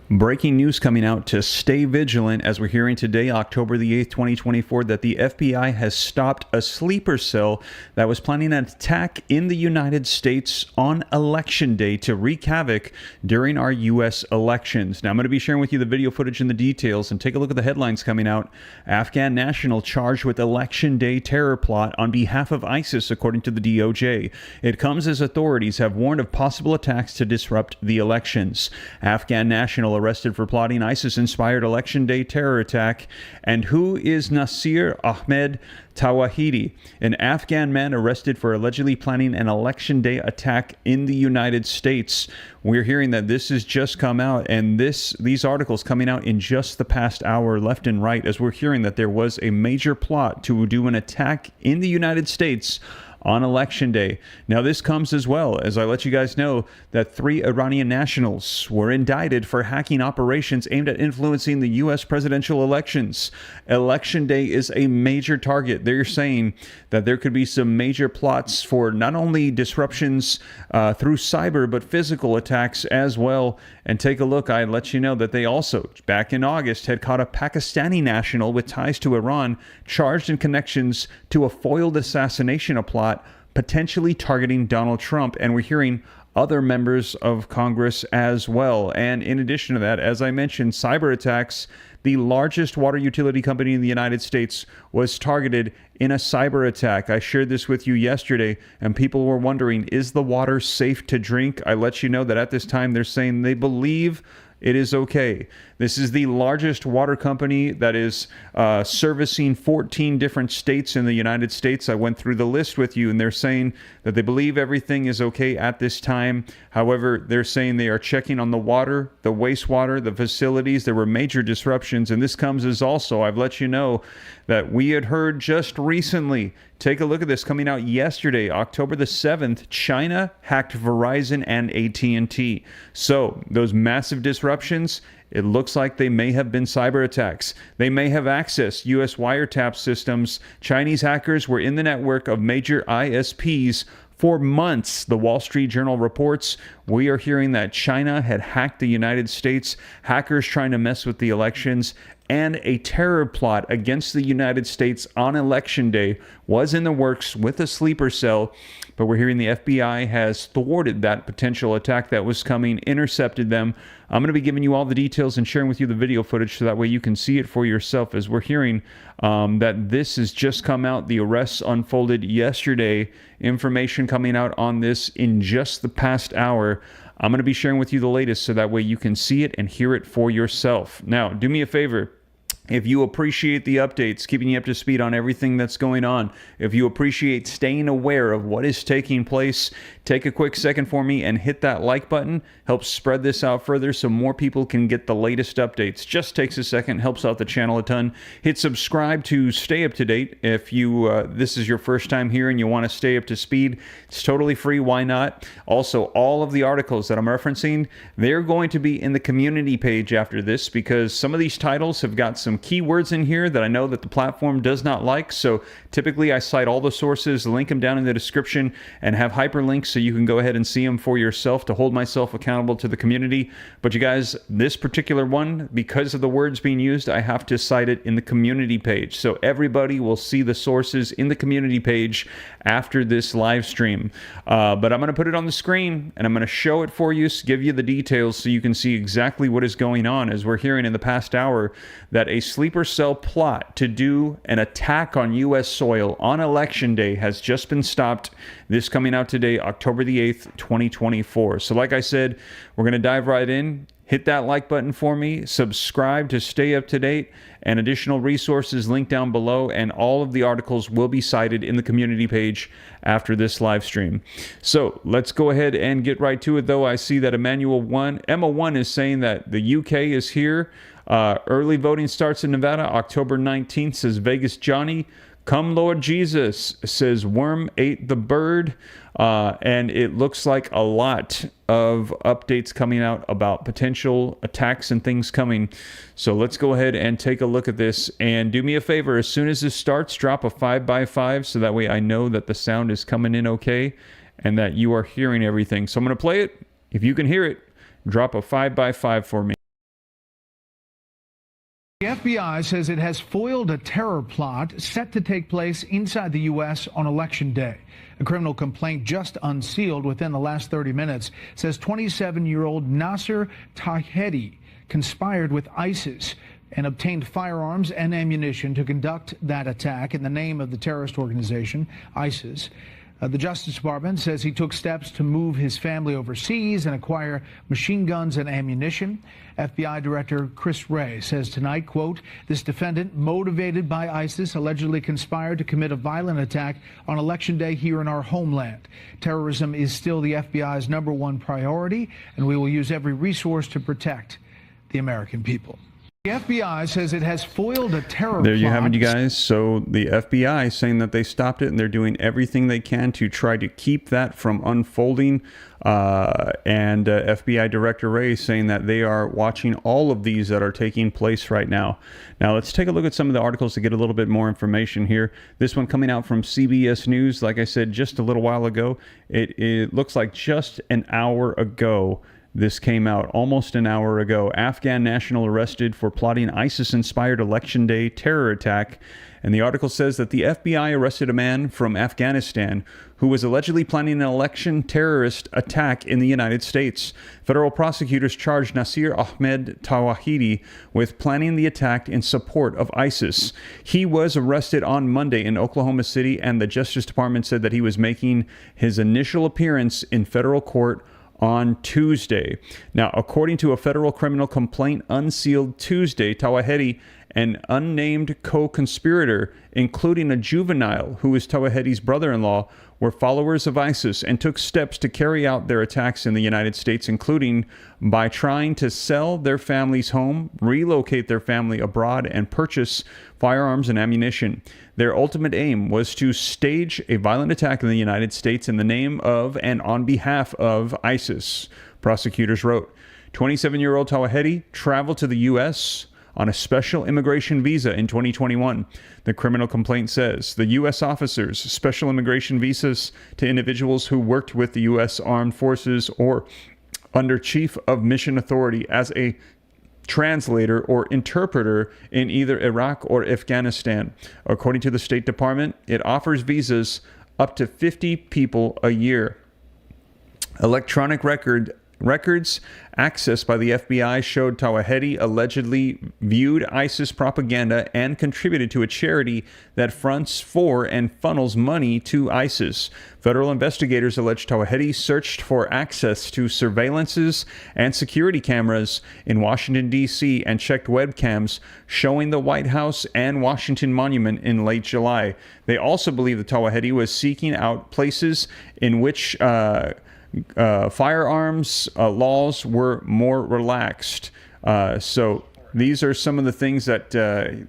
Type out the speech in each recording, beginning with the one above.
Breaking news coming out to stay vigilant as we're hearing today, October the 8th, 2024, that the FBI has stopped a sleeper cell that was planning an attack in the United States on Election Day to wreak havoc during our U.S. elections. Now, I'm going to be sharing with you the video footage and the details, and take a look at the headlines coming out. Afghan national charged with Election Day terror plot on behalf of ISIS, according to the DOJ. It comes as authorities have warned of possible attacks to disrupt the elections. Afghan national arrested for plotting ISIS-inspired Election Day terror attack. And who is Nasir Ahmed Tawahidi, an Afghan man arrested for allegedly planning an Election Day attack in the United States? We're hearing that this has just come out, and these articles coming out in just the past hour, left and right, as we're hearing that there was a major plot to do an attack in the United States on Election Day. Now, this comes as well as I let you guys know that 3 Iranian nationals were indicted for hacking operations aimed at influencing the U.S. presidential elections. Election Day is a major target. They're saying that there could be some major plots for not only disruptions through cyber, but physical attacks as well. And take a look. I let you know that they also, back in August, had caught a Pakistani national with ties to Iran charged in connections to a foiled assassination plot potentially targeting Donald Trump. And we're hearing other members of Congress as well. And in addition to that, as I mentioned, cyber attacks. The largest water utility company in the United States was targeted in a cyber attack. I shared this with you yesterday, and people were wondering, is the water safe to drink? I let you know that at this time they're saying they believe it is okay. This is the largest water company that is servicing 14 different states in the United States. I went through the list with you, and they're saying that they believe everything is okay at this time. However, they're saying they are checking on the water, the wastewater, the facilities. There were major disruptions, and this comes as also, I've let you know that we had heard just recently. Take a look at this coming out yesterday, October the 7th. China hacked Verizon and AT&T. So those massive disruptions, it looks like they may have been cyber attacks. They may have accessed U.S. wiretap systems. Chinese hackers were in the network of major ISPs for months. The Wall Street Journal reports we are hearing that China had hacked the United States, hackers trying to mess with the elections, and a terror plot against the United States on Election Day was in the works with a sleeper cell. But we're hearing the FBI has thwarted that potential attack that was coming, intercepted them. I'm going to be giving you all the details and sharing with you the video footage so that way you can see it for yourself, as we're hearing that this has just come out. The arrests unfolded yesterday. Information coming out on this in just the past hour. I'm going to be sharing with you the latest so that way you can see it and hear it for yourself. Now, do me a favor. If you appreciate the updates, keeping you up to speed on everything that's going on, if you appreciate staying aware of what is taking place, take a quick second for me and hit that like button. Helps spread this out further so more people can get the latest updates. Just takes a second, helps out the channel a ton. Hit subscribe to stay up to date. If you this is your first time here and you want to stay up to speed, it's totally free. Why not? Also, all of the articles that I'm referencing, they're going to be in the community page after this, because some of these titles have got some keywords in here that I know that the platform does not like. So typically I cite all the sources, link them down in the description, and have hyperlinks so you can go ahead and see them for yourself to hold myself accountable to the community. But you guys, this particular one, because of the words being used, I have to cite it in the community page. So everybody will see the sources in the community page after this live stream. But I'm going to put it on the screen and I'm going to show it for you, give you the details so you can see exactly what is going on, as we're hearing in the past hour that a sleeper cell plot to do an attack on U.S. soil on Election Day has just been stopped. This coming out today, October the 8th, 2024. So like I said, we're going to dive right in. Hit that like button for me, subscribe to stay up to date, and additional resources linked down below, and all of the articles will be cited in the community page after this live stream. So let's go ahead and get right to it, though. I see that Emma 1 is saying that the UK is here. Early voting starts in Nevada October 19th, says Vegas Johnny. Come Lord Jesus, says Worm Ate the Bird. And it looks like a lot of updates coming out about potential attacks and things coming. So let's go ahead and take a look at this. And do me a favor, as soon as this starts, drop a 5x5 so that way I know that the sound is coming in okay and that you are hearing everything. So I'm going to play it. If you can hear it, drop a 5x5 for me. FBI says it has foiled a terror plot set to take place inside the U.S. on Election Day. A criminal complaint just unsealed within the last 30 minutes says 27-year-old Nasser Tahedi conspired with ISIS and obtained firearms and ammunition to conduct that attack in the name of the terrorist organization, ISIS. The Justice Department says he took steps to move his family overseas and acquire machine guns and ammunition. FBI Director Chris Wray says tonight, quote, this defendant, motivated by ISIS, allegedly conspired to commit a violent attack on Election Day here in our homeland. Terrorism is still the FBI's #1 priority, and we will use every resource to protect the American people. The FBI says it has foiled a terror There you plot. have it, you guys. So the FBI saying that they stopped it and they're doing everything they can to try to keep that from unfolding. And FBI Director Wray saying that they are watching all of these that are taking place right now. Now let's take a look at some of the articles to get a little bit more information here. This one coming out from CBS News, like I said just a little while ago. It looks like just an hour ago. This came out almost an hour ago. Afghan national arrested for plotting ISIS-inspired Election Day terror attack. And the article says that the FBI arrested a man from Afghanistan who was allegedly planning an election terrorist attack in the United States. Federal prosecutors charged Nasir Ahmed Tawahidi with planning the attack in support of ISIS. He was arrested on Monday in Oklahoma City, and the Justice Department said that he was making his initial appearance in federal court on Tuesday. Now, according to a federal criminal complaint unsealed Tuesday, Tawahidi, an unnamed co-conspirator, including a juvenile who is Tawahedi's brother-in-law, were followers of ISIS and took steps to carry out their attacks in the United States, including by trying to sell their family's home, relocate their family abroad, and purchase firearms and ammunition. Their ultimate aim was to stage a violent attack in the United States in the name of and on behalf of ISIS, prosecutors wrote. 27-year-old Tawahidi traveled to the U.S. on a special immigration visa in 2021. The criminal complaint says the U.S. officers special immigration visas to individuals who worked with the U.S. Armed Forces or under Chief of Mission Authority as a translator or interpreter in either Iraq or Afghanistan. According to the State Department, it offers visas up to 50 people a year. Electronic records accessed by the FBI showed Tawahidi allegedly viewed ISIS propaganda and contributed to a charity that fronts for and funnels money to ISIS. Federal investigators allege Tawahidi searched for access to surveillances and security cameras in Washington, D.C. and checked webcams showing the White House and Washington Monument in late July. They also believe that Tawahidi was seeking out places in which firearms laws were more relaxed. So these are some of the things that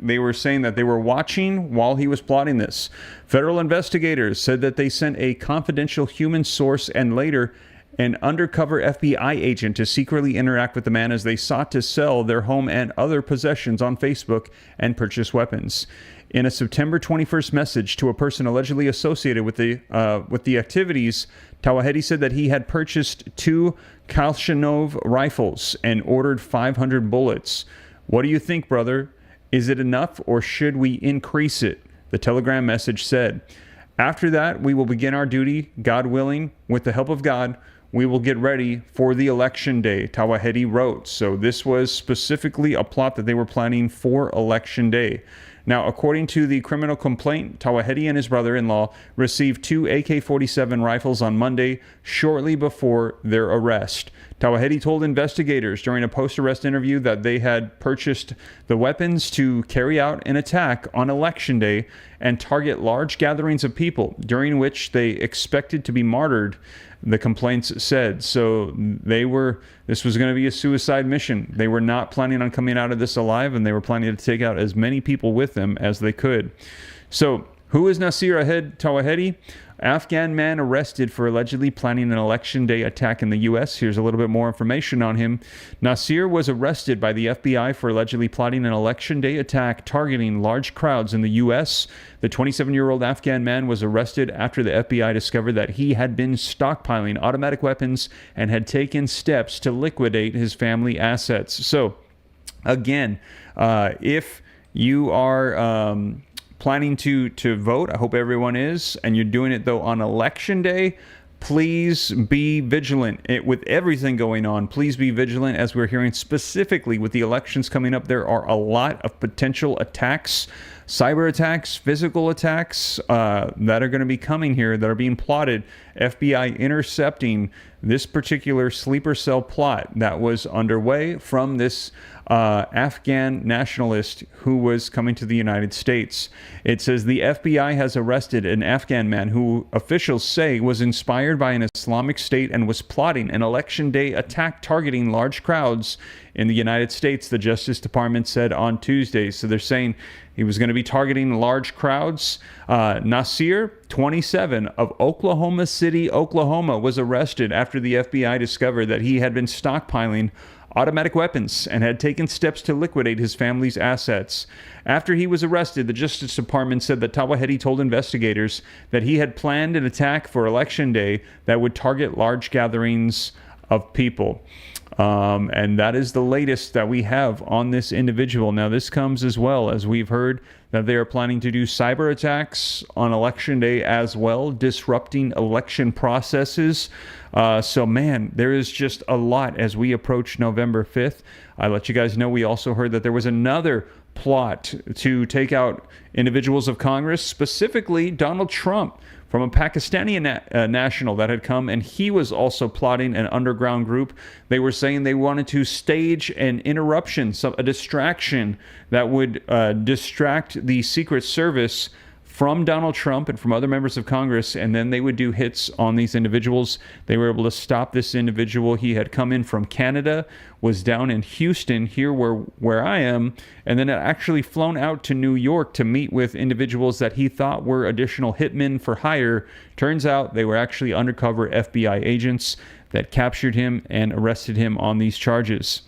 they were saying that they were watching while he was plotting this. Federal investigators said that they sent a confidential human source and later an undercover FBI agent to secretly interact with the man as they sought to sell their home and other possessions on Facebook and purchase weapons. In a September 21st message to a person allegedly associated with the activities, Tawahidi said that he had purchased 2 Kalashnikov rifles and ordered 500 bullets. What do you think, brother? Is it enough or should we increase it? The telegram message said. After that, we will begin our duty, God willing, with the help of God. We will get ready for the election day, Tawahidi wrote. So this was specifically a plot that they were planning for election day. Now, according to the criminal complaint, Tawahidi and his brother-in-law received 2 AK-47 rifles on Monday, shortly before their arrest. Tawahidi told investigators during a post-arrest interview that they had purchased the weapons to carry out an attack on Election Day and target large gatherings of people, during which they expected to be martyred, the complaints said. So this was going to be a suicide mission. They were not planning on coming out of this alive, and they were planning to take out as many people with them as they could. So who is Nasir Ahmed Tawahidi? Afghan man arrested for allegedly planning an election day attack in the U.S. Here's a little bit more information on him. Nasir was arrested by the FBI for allegedly plotting an election day attack targeting large crowds in the U.S. The 27-year-old Afghan man was arrested after the FBI discovered that he had been stockpiling automatic weapons and had taken steps to liquidate his family assets. So, again, if you are planning to vote, I hope everyone is, and you're doing it though on election day, please be vigilant with everything going on. Please be vigilant, as we're hearing specifically with the elections coming up. There are a lot of potential attacks, cyber attacks, physical attacks that are going to be coming here, that are being plotted. FBI intercepting this particular sleeper cell plot that was underway from this Afghan nationalist who was coming to the United States. It says the FBI has arrested an Afghan man who officials say was inspired by an Islamic State and was plotting an election day attack targeting large crowds in the United States, the Justice Department said on Tuesday. So they're saying he was going to be targeting large crowds. Nasir, 27, of Oklahoma City, Oklahoma, was arrested after the FBI discovered that he had been stockpiling automatic weapons and had taken steps to liquidate his family's assets. After he was arrested, the Justice Department said that Tawahidi told investigators that he had planned an attack for Election Day that would target large gatherings of people. And that is the latest that we have on this individual. Now, this comes as well as we've heard that they are planning to do cyber attacks on Election Day as well, disrupting election processes. So, man, there is just a lot as we approach November 5th. I let you guys know we also heard that there was another plot to take out individuals of Congress, specifically Donald Trump, from a Pakistani national that had come, and he was also plotting an underground group. They were saying they wanted to stage an interruption, a distraction that would distract the Secret Service from Donald Trump and from other members of Congress, and then they would do hits on these individuals. They were able to stop this individual. He had come in from Canada, was down in Houston, here where I am, and then had actually flown out to New York to meet with individuals that he thought were additional hitmen for hire. Turns out they were actually undercover FBI agents that captured him and arrested him on these charges.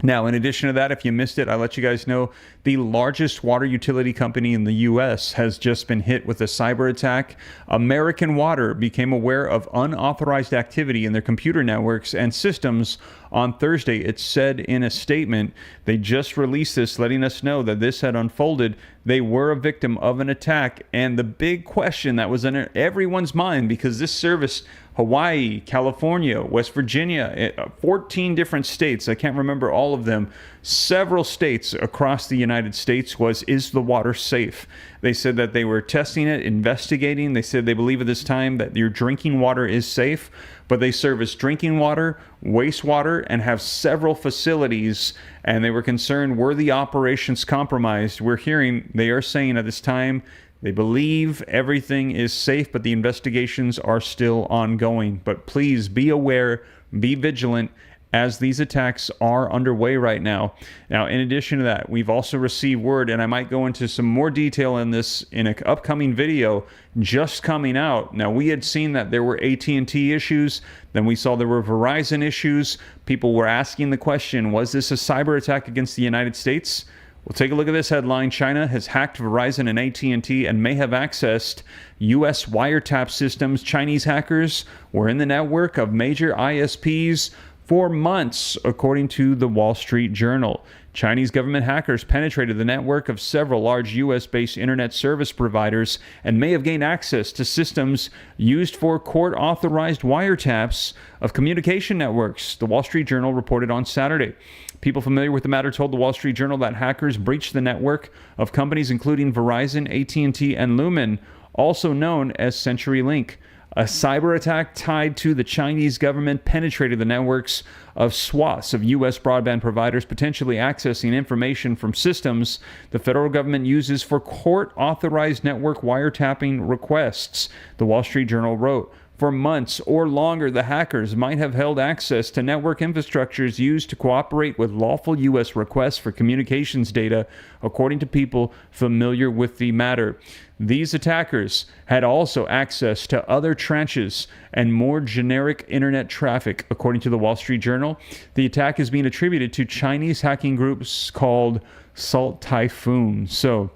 Now, in addition to that, if you missed it, I let you guys know the largest water utility company in the U.S. has just been hit with a cyber attack. American Water became aware of unauthorized activity in their computer networks and systems on Thursday. It said in a statement, they just released this, letting us know that this had unfolded. They were a victim of an attack. And the big question that was in everyone's mind, because this service, Hawaii, California, West Virginia, 14 different states, I can't remember all of them, several states across the United States, is the water safe? They said that they were testing it, investigating. They said they believe at this time that your drinking water is safe, but they service drinking water, wastewater, and have several facilities, and they were concerned, were the operations compromised? We're hearing, they are saying at this time, they believe everything is safe, but the investigations are still ongoing. But please be aware, be vigilant, as these attacks are underway right now. Now, in addition to that, we've also received word, and I might go into some more detail in this in an upcoming video just coming out. Now, we had seen that there were AT&T issues, then we saw there were Verizon issues. People were asking the question, was this a cyber attack against the United States? Well, take a look at this headline. China has hacked Verizon and AT&T and may have accessed U.S. wiretap systems. Chinese hackers were in the network of major ISPs for months, according to the Wall Street Journal. Chinese government hackers penetrated the network of several large U.S.-based internet service providers and may have gained access to systems used for court-authorized wiretaps of communication networks, the Wall Street Journal reported on Saturday. People familiar with the matter told the Wall Street Journal that hackers breached the network of companies including Verizon, AT&T, and Lumen, also known as CenturyLink. A cyber attack tied to the Chinese government penetrated the networks of swaths of U.S. broadband providers, potentially accessing information from systems the federal government uses for court-authorized network wiretapping requests, the Wall Street Journal wrote. For months or longer, the hackers might have held access to network infrastructures used to cooperate with lawful U.S. requests for communications data, according to people familiar with the matter. These attackers had also access to other tranches and more generic internet traffic, according to the Wall Street Journal. The attack is being attributed to Chinese hacking groups called Salt Typhoon. So,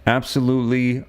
absolutely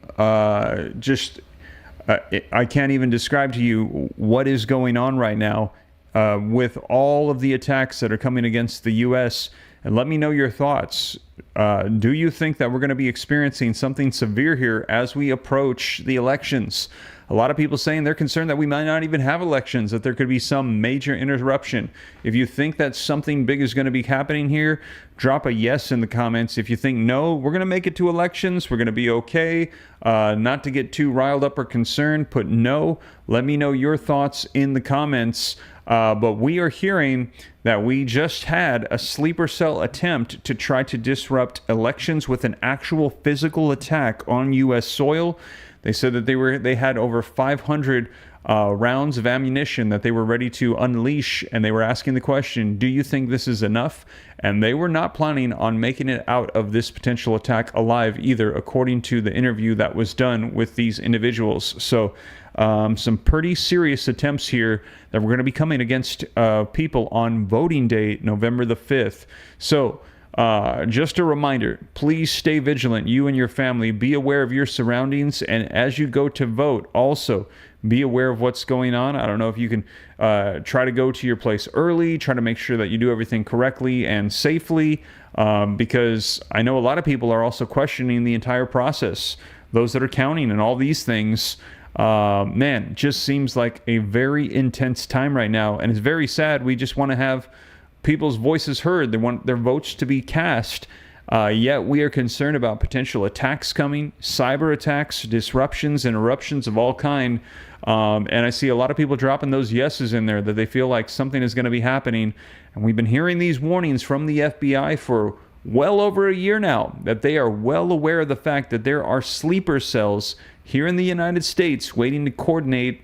I can't even describe to you what is going on right now with all of the attacks that are coming against the U.S. And let me know your thoughts. Do you think that we're going to be experiencing something severe here as we approach the elections? A lot of people saying they're concerned that we might not even have elections, that there could be some major interruption. If you think that something big is going to be happening here, drop a yes in the comments. If you think no, we're going to make it to elections, we're going to be okay, not to get too riled up or concerned, put no. Let me know your thoughts in the comments. But we are hearing that we just had a sleeper cell attempt to try to disrupt elections with an actual physical attack on U.S. soil. They said that they had over 500 rounds of ammunition that they were ready to unleash, and they were asking the question, do you think this is enough? And they were not planning on making it out of this potential attack alive either, according to the interview that was done with these individuals. So some pretty serious attempts here that we're going to be coming against people on voting day, November the 5th. So just a reminder, please stay vigilant, you and your family. Be aware of your surroundings, and as you go to vote, also be aware of what's going on. I don't know if you can try to go to your place early, try to make sure that you do everything correctly and safely, because I know a lot of people are also questioning the entire process. Those that are counting and all these things, man, just seems like a very intense time right now, and it's very sad. We just want to have people's voices heard. They want their votes to be cast. Yet we are concerned about potential attacks coming, cyber attacks, disruptions, interruptions of all kind. And I see a lot of people dropping those yeses in there, that they feel like something is going to be happening. And we've been hearing these warnings from the FBI for well over a year now, that they are well aware of the fact that there are sleeper cells here in the United States waiting to coordinate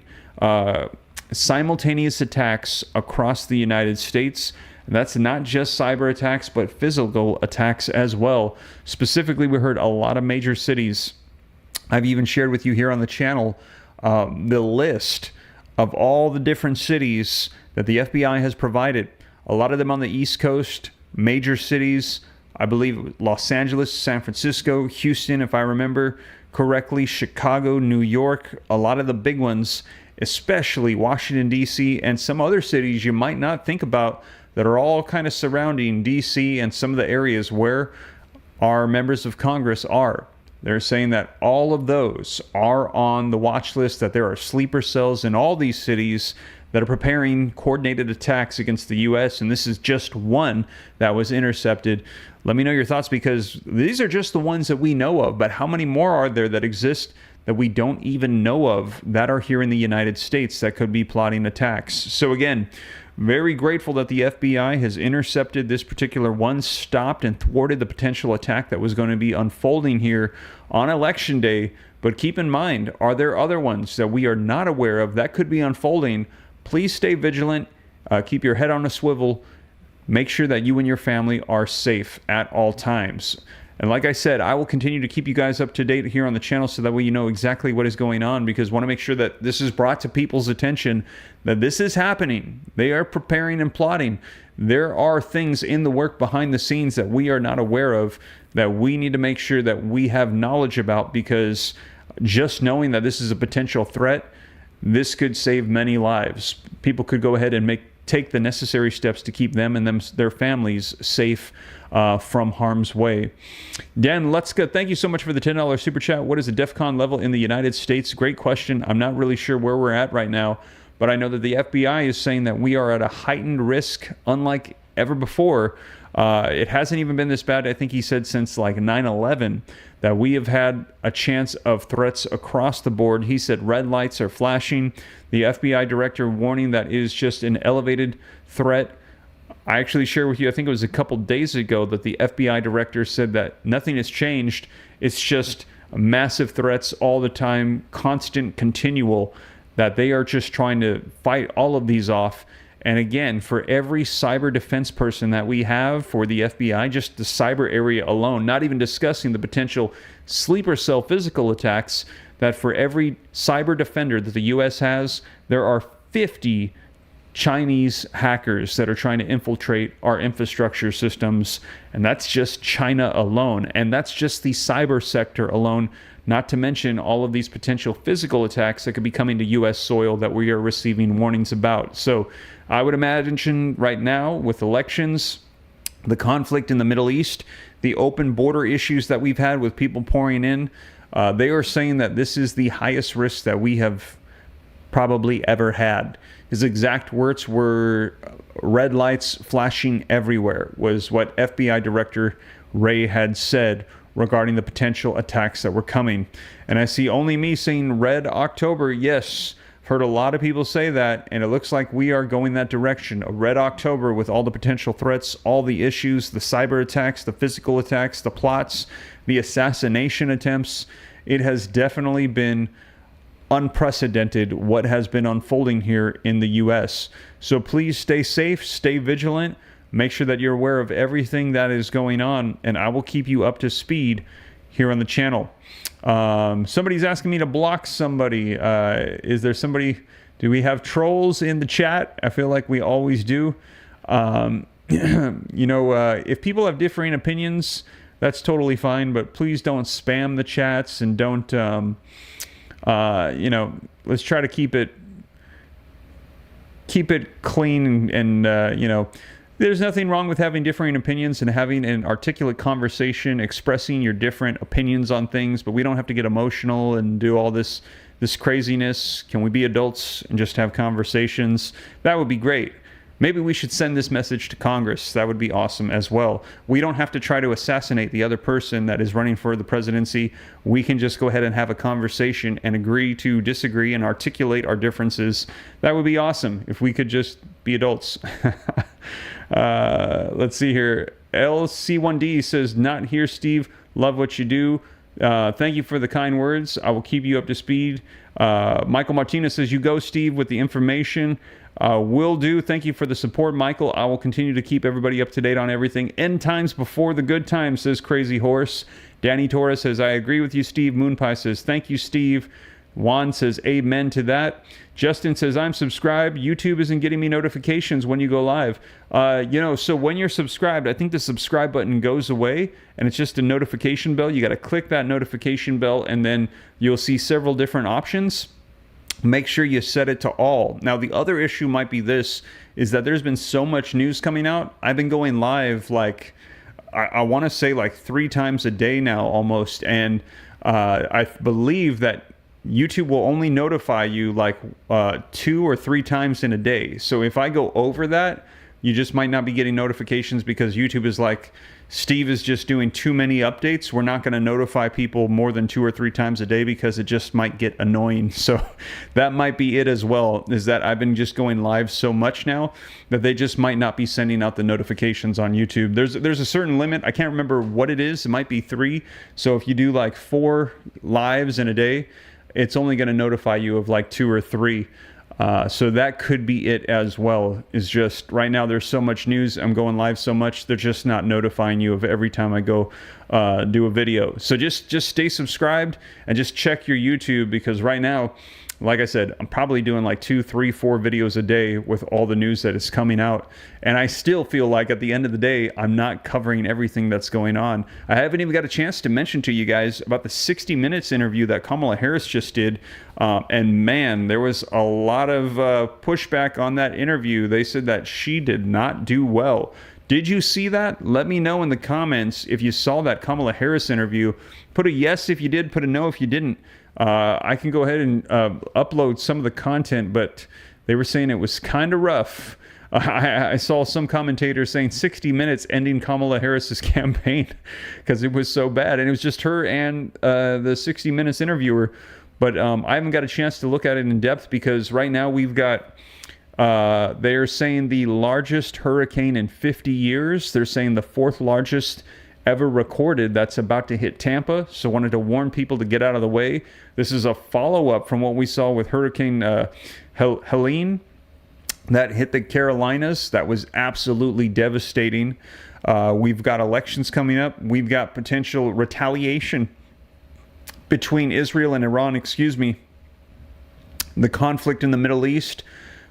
simultaneous attacks across the United States. That's not just cyber attacks, but physical attacks as well. Specifically, we heard a lot of major cities. I've even shared with you here on the channel the list of all the different cities that the FBI has provided. A lot of them on the East Coast, major cities. I believe Los Angeles, San Francisco, Houston, if I remember correctly, Chicago, New York, a lot of the big ones, especially Washington, D.C., and some other cities you might not think about that are all kind of surrounding D.C. and some of the areas where our members of Congress are. They're saying that all of those are on the watch list, that there are sleeper cells in all these cities that are preparing coordinated attacks against the U.S., and this is just one that was intercepted. Let me know your thoughts, because these are just the ones that we know of, but how many more are there that exist that we don't even know of that are here in the United States that could be plotting attacks? So again, very grateful that the FBI has intercepted this particular one, stopped and thwarted the potential attack that was going to be unfolding here on Election Day. But keep in mind, are there other ones that we are not aware of that could be unfolding? Please stay vigilant. Keep your head on a swivel. Make sure that you and your family are safe at all times. And like I said, I will continue to keep you guys up to date here on the channel so that way you know exactly what is going on, because I want to make sure that this is brought to people's attention, that this is happening. They are preparing and plotting. There are things in the work behind the scenes that we are not aware of, that we need to make sure that we have knowledge about, because just knowing that this is a potential threat, this could save many lives. People could go ahead and take the necessary steps to keep them and their families safe from harm's way. Dan Lutzka, thank you so much for the $10 super chat. What is the DEFCON level in the United States? Great question. I'm not really sure where we're at right now, but I know that the FBI is saying that we are at a heightened risk unlike ever before. It hasn't even been this bad, I think he said, since like 9/11, that we have had a chance of threats across the board. He said red lights are flashing. The FBI director warning that is just an elevated threat. I actually shared with you, I think it was a couple days ago, that the FBI director said that nothing has changed. It's just massive threats all the time, constant, continual, that they are just trying to fight all of these off. And again, for every cyber defense person that we have for the FBI, just the cyber area alone, not even discussing the potential sleeper cell physical attacks, that for every cyber defender that the U.S. has, there are 50 Chinese hackers that are trying to infiltrate our infrastructure systems. And that's just China alone. And that's just the cyber sector alone, not to mention all of these potential physical attacks that could be coming to U.S. soil that we are receiving warnings about. So I would imagine right now with elections, the conflict in the Middle East, the open border issues that we've had with people pouring in. They are saying that this is the highest risk that we have probably ever had. His exact words were red lights flashing everywhere, was what FBI Director Wray had said regarding the potential attacks that were coming. And I see only me saying Red October. Yes, I've heard a lot of people say that, and it looks like we are going that direction. A Red October with all the potential threats, all the issues, the cyber attacks, the physical attacks, the plots, the assassination attempts. It has definitely been unprecedented what has been unfolding here in the U.S. So please stay safe, stay vigilant, make sure that you're aware of everything that is going on, and I will keep you up to speed here on the channel. Somebody's asking me to block somebody. Is there somebody? Do we have trolls in the chat? I feel like we always do. If people have differing opinions, that's totally fine, but please don't spam the chats and don't, let's try to keep it clean and there's nothing wrong with having differing opinions and having an articulate conversation, expressing your different opinions on things, but we don't have to get emotional and do all this craziness. Can we be adults and just have conversations? That would be great. Maybe we should send this message to Congress. That would be awesome as well. We don't have to try to assassinate the other person that is running for the presidency. We can just go ahead and have a conversation and agree to disagree and articulate our differences. That would be awesome if we could just be adults. Let's see here. LC1D says, not here, Steve. Love what you do. Thank you for the kind words. I will keep you up to speed. Michael Martinez says, you go, Steve, with the information. Will do. Thank you for the support, Michael. I will continue to keep everybody up to date on everything. End times before the good times, says Crazy Horse. Danny Torres says, I agree with you, Steve. Moonpie says, thank you, Steve. Juan says, amen to that. Justin says, I'm subscribed. YouTube isn't getting me notifications when you go live. So when you're subscribed, I think the subscribe button goes away and it's just a notification bell. You got to click that notification bell and then you'll see several different options. Make sure you set it to all. Now, the other issue might be this, is that there's been so much news coming out. I've been going live like, I want to say like 3 times a day now almost. And I believe that YouTube will only notify you like 2 or 3 times in a day. So if I go over that, you just might not be getting notifications because YouTube is like, Steve is just doing too many updates. We're not going to notify people more than 2 or 3 times a day because it just might get annoying. So that might be it as well, is that I've been just going live so much now that they just might not be sending out the notifications on YouTube. There's a certain limit. I can't remember what it is. It might be 3. So if you do like 4 lives in a day, it's only going to notify you of like 2 or 3. So that could be it as well. Is just right now there's so much news. I'm going live so much. They're just not notifying you of every time I go do a video. So just stay subscribed and just check your YouTube, because right now, like I said, I'm probably doing like 2, 3, 4 videos a day with all the news that is coming out. And I still feel like at the end of the day, I'm not covering everything that's going on. I haven't even got a chance to mention to you guys about the 60 Minutes interview that Kamala Harris just did. And man, there was a lot of pushback on that interview. They said that she did not do well. Did you see that? Let me know in the comments if you saw that Kamala Harris interview. Put a yes if you did, put a no if you didn't. I can go ahead and upload some of the content, but they were saying it was kind of rough. I saw some commentators saying 60 Minutes ending Kamala Harris's campaign because it was so bad. And it was just her and the 60 Minutes interviewer. But I haven't got a chance to look at it in depth because right now we've got, they're saying the largest hurricane in 50 years. They're saying the 4th largest ever recorded that's about to hit Tampa. So wanted to warn people to get out of the way. This is a follow-up from what we saw with Hurricane Helene that hit the Carolinas. That was absolutely devastating. We've got elections coming up. We've got potential retaliation between Israel and Iran, the conflict in the Middle East,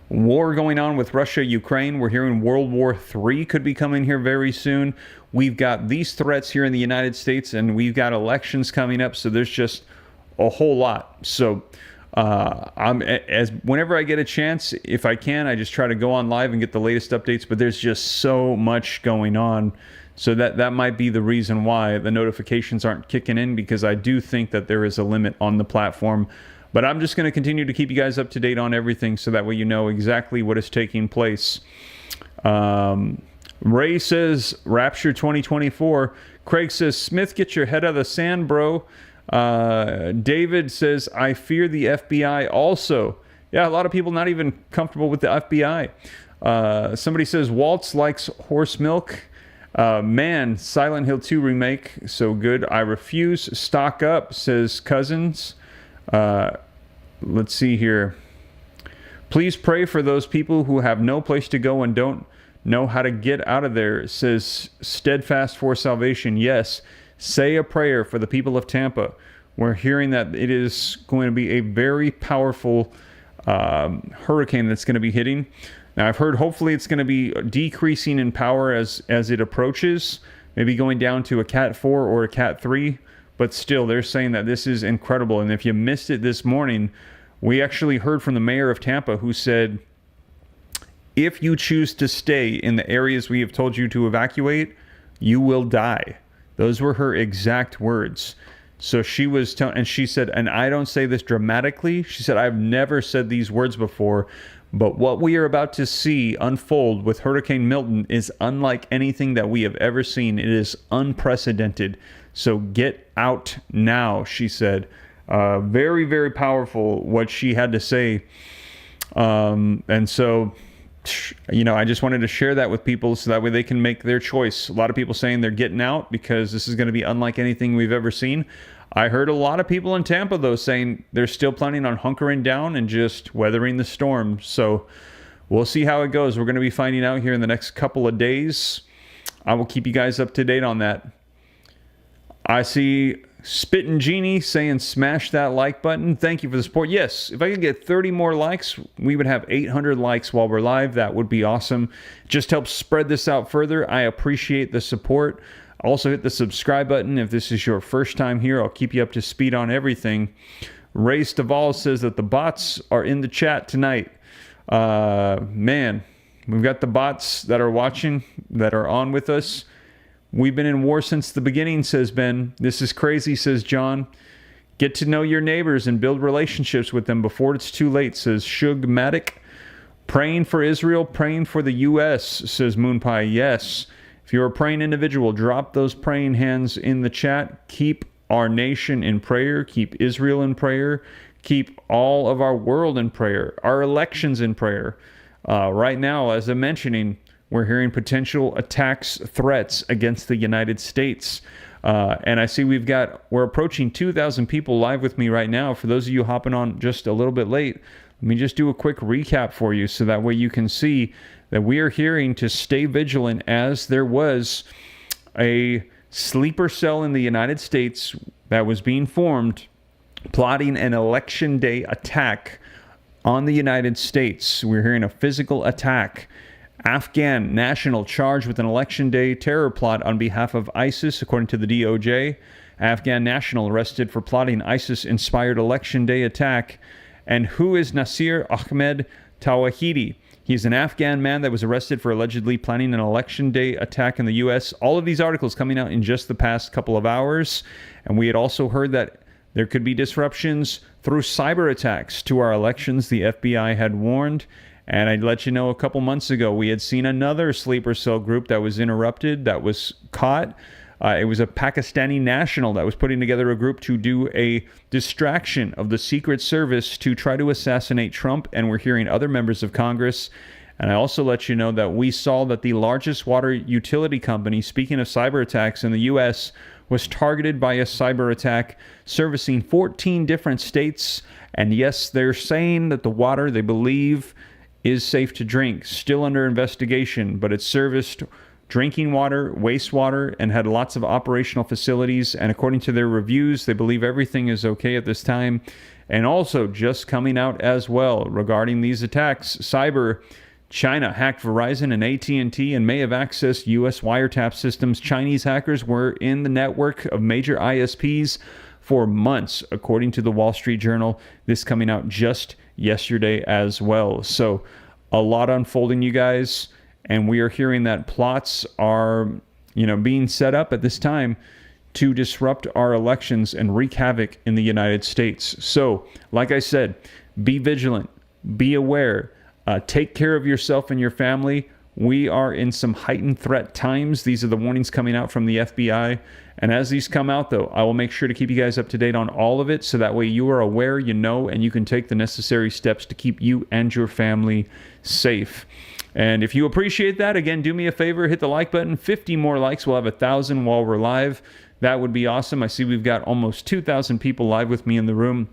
war going on with Russia, Ukraine. We're hearing World War III could be coming here very soon. We've got these threats here in the United States, and we've got elections coming up. So there's just a whole lot. So Whenever I get a chance, if I can, I just try to go on live and get the latest updates, but there's just so much going on. So that might be the reason why the notifications aren't kicking in, because I do think that there is a limit on the platform. But I'm just going to continue to keep you guys up to date on everything, so that way you know exactly what is taking place. Ray says, Rapture 2024. Craig says, Smith, get your head out of the sand, bro. David says, I fear the FBI also. Yeah, a lot of people not even comfortable with the FBI. Somebody says, Waltz likes horse milk. Man, Silent Hill 2 remake, so good. I refuse. Stock up, says Cousins. Let's see here. Please pray for those people who have no place to go and don't know how to get out of there, says Steadfast for Salvation. Yes, say a prayer for the people of Tampa. We're hearing that it is going to be a very powerful hurricane that's going to be hitting. Now, I've heard hopefully it's going to be decreasing in power as it approaches, maybe going down to a Cat 4 or a Cat 3. But still, they're saying that this is incredible. And if you missed it this morning, we actually heard from the mayor of Tampa, who said, if you choose to stay in the areas we have told you to evacuate, you will die. Those were her exact words. So she was telling, and she said, and I don't say this dramatically. She said, I've never said these words before, but what we are about to see unfold with Hurricane Milton is unlike anything that we have ever seen. It is unprecedented. So get out now, she said. Very, very powerful what she had to say. And so, I just wanted to share that with people so that way they can make their choice. A lot of people saying they're getting out because this is going to be unlike anything we've ever seen. I heard a lot of people in Tampa, though, saying they're still planning on hunkering down and just weathering the storm. So we'll see how it goes. We're going to be finding out here in the next couple of days. I will keep you guys up to date on that. I see Spittin' Genie saying smash that like button. Thank you for the support. Yes, if I could get 30 more likes, we would have 800 likes while we're live. That would be awesome. Just helps spread this out further. I appreciate the support. Also hit the subscribe button if this is your first time here. I'll keep you up to speed on everything. Ray Staval says that the bots are in the chat tonight. Man, we've got the bots that are watching, that are on with us. We've been in war since the beginning, says Ben. This is crazy, says John. Get to know your neighbors and build relationships with them before it's too late, says Shugmatic. Praying for Israel, praying for the U.S., says Moonpie. Yes. If you're a praying individual, drop those praying hands in the chat. Keep our nation in prayer. Keep Israel in prayer. Keep all of our world in prayer. Our elections in prayer. Right now, as I'm mentioning, we're hearing potential attacks, threats against the United States. And I see we're approaching 2,000 people live with me right now. For those of you hopping on just a little bit late, let me just do a quick recap for you so that way you can see that we are hearing to stay vigilant, as there was a sleeper cell in the United States that was being formed, plotting an election day attack on the United States. We're hearing a physical attack. Afghan national charged with an election day terror plot on behalf of ISIS, according to the DOJ. Afghan national arrested for plotting ISIS-inspired election day attack. And who is Nasir Ahmed Tawahidi? He's an Afghan man that was arrested for allegedly planning an election day attack in the U.S. All of these articles coming out in just the past couple of hours. And we had also heard that there could be disruptions through cyber attacks to our elections. The FBI had warned. And I'd let you know a couple months ago, we had seen another sleeper cell group that was interrupted, that was caught. It was a Pakistani national that was putting together a group to do a distraction of the Secret Service to try to assassinate Trump. And we're hearing other members of Congress. And I also let you know that we saw that the largest water utility company, speaking of cyber attacks in the U.S., was targeted by a cyber attack servicing 14 different states. And yes, they're saying that the water they believe is safe to drink, still under investigation, but it serviced drinking water, wastewater, and had lots of operational facilities. And according to their reviews, they believe everything is okay at this time. And also, just coming out as well regarding these attacks, China hacked Verizon and AT&T and may have accessed U.S. wiretap systems. Chinese hackers were in the network of major ISPs, for months, according to the Wall Street Journal. This coming out just yesterday as well. So a lot unfolding, you guys, and we are hearing that plots are, being set up at this time to disrupt our elections and wreak havoc in the United States. So, like I said, be vigilant, be aware, take care of yourself and your family. We are in some heightened threat times. These are the warnings coming out from the FBI. And as these come out, though, I will make sure to keep you guys up to date on all of it, so that way you are aware, and you can take the necessary steps to keep you and your family safe. And if you appreciate that, again, do me a favor, hit the like button. 50 more likes. We'll have 1,000 while we're live. That would be awesome. I see we've got almost 2,000 people live with me in the room.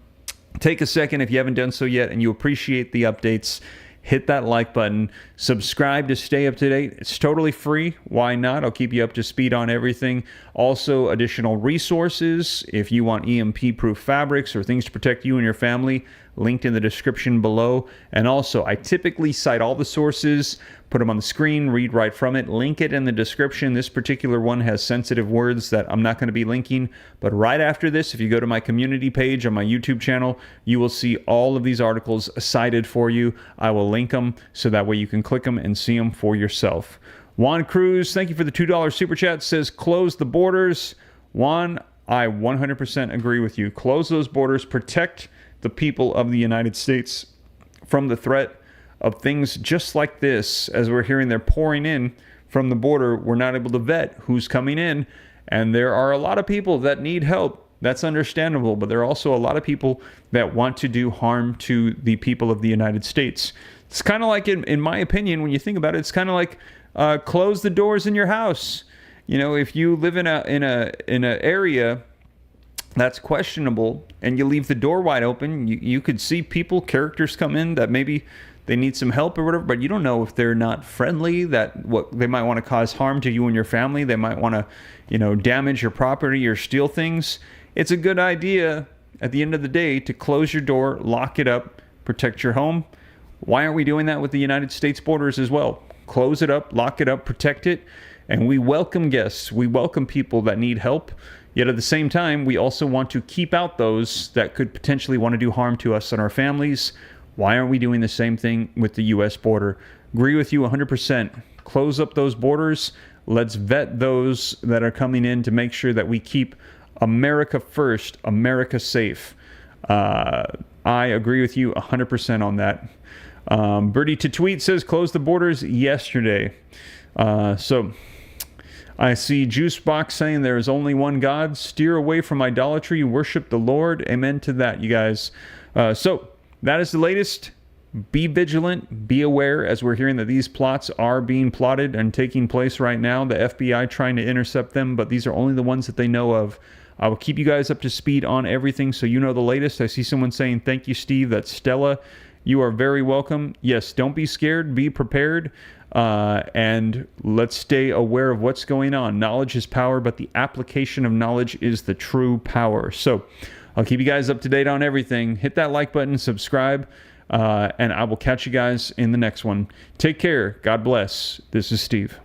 Take a second, if you haven't done so yet and you appreciate the updates, hit that like button. Subscribe to stay up to date. It's totally free. Why not? I'll keep you up to speed on everything. Also, additional resources if you want EMP-proof fabrics or things to protect you and your family, linked in the description below. And also, I typically cite all the sources, put them on the screen, read right from it, link it in the description. This particular one has sensitive words that I'm not going to be linking, but right after this, if you go to my community page on my YouTube channel, you will see all of these articles cited for you. I will link them so that way you can click them and see them for yourself. Juan Cruz, thank you for the $2 super chat, says close the borders. Juan, I 100% agree with you. Close those borders, protect the people of the United States from the threat of things just like this. As we're hearing, they're pouring in from the border. We're not able to vet who's coming in, and there are a lot of people that need help. That's understandable, but there are also a lot of people that want to do harm to the people of the United States. It's kind of like, in my opinion, when you think about it, it's kind of like close the doors in your house. If you live in a area that's questionable and you leave the door wide open, you could see characters come in that maybe they need some help or whatever, but you don't know if they're not friendly, that they might want to cause harm to you and your family. They might want to, damage your property or steal things. It's a good idea at the end of the day to close your door, lock it up, protect your home. Why aren't we doing that with the United States borders as well? Close it up, lock it up, protect it, and we welcome guests. We welcome people that need help. Yet at the same time, we also want to keep out those that could potentially want to do harm to us and our families. Why aren't we doing the same thing with the U.S. border? Agree with you 100%. Close up those borders. Let's vet those that are coming in to make sure that we keep America first, America safe. I agree with you 100% on that. Birdie to tweet says, close the borders yesterday. So I see Juicebox saying there is only one God. Steer away from idolatry. Worship the Lord. Amen to that, you guys. So that is the latest. Be vigilant. Be aware, as we're hearing that these plots are being plotted and taking place right now. The FBI trying to intercept them, but these are only the ones that they know of. I will keep you guys up to speed on everything so you know the latest. I see someone saying, thank you, Steve. That's Stella. You are very welcome. Yes, don't be scared. Be prepared. And let's stay aware of what's going on. Knowledge is power, but the application of knowledge is the true power. So I'll keep you guys up to date on everything. Hit that like button, subscribe, and I will catch you guys in the next one. Take care. God bless. This is Steve.